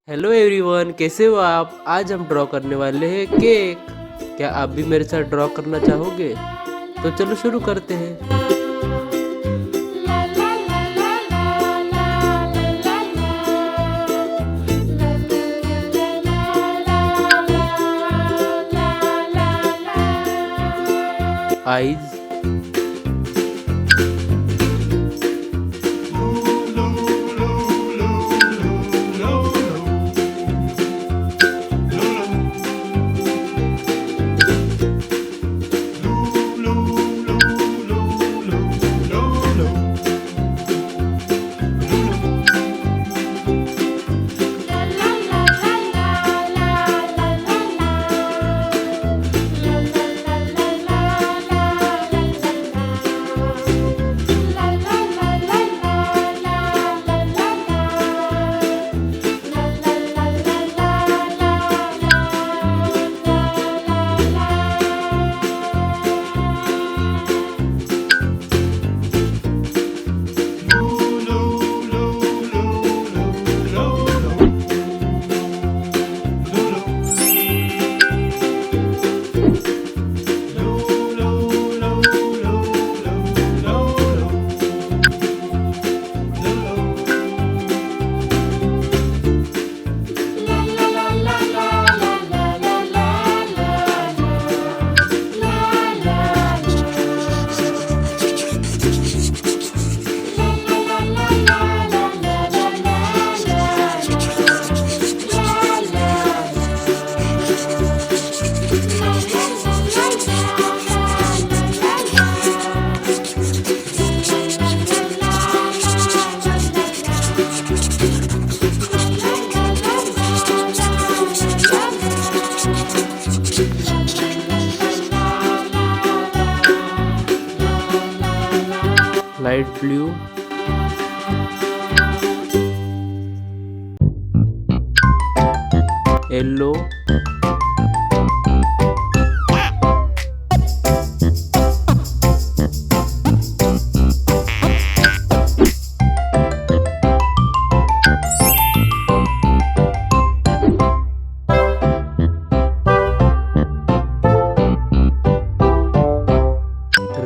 Hello everyone, कैसे हो आप। आज हम ड्रॉ करने वाले हैं केक। क्या आप भी मेरे साथ ड्रॉ करना चाहोगे? तो चलो शुरू करते हैं। Eyes, light blue, yellow,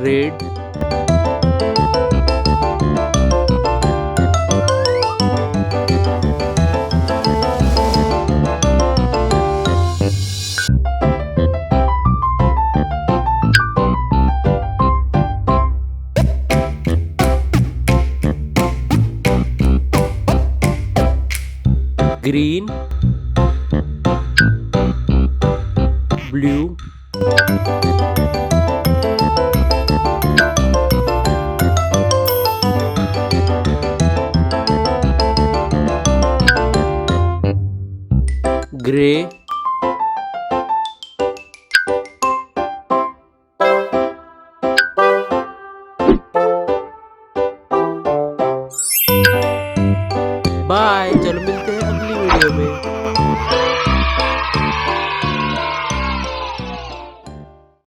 red, green, blue, grey, bye. चलो मिलते हैं अगली वीडियो में।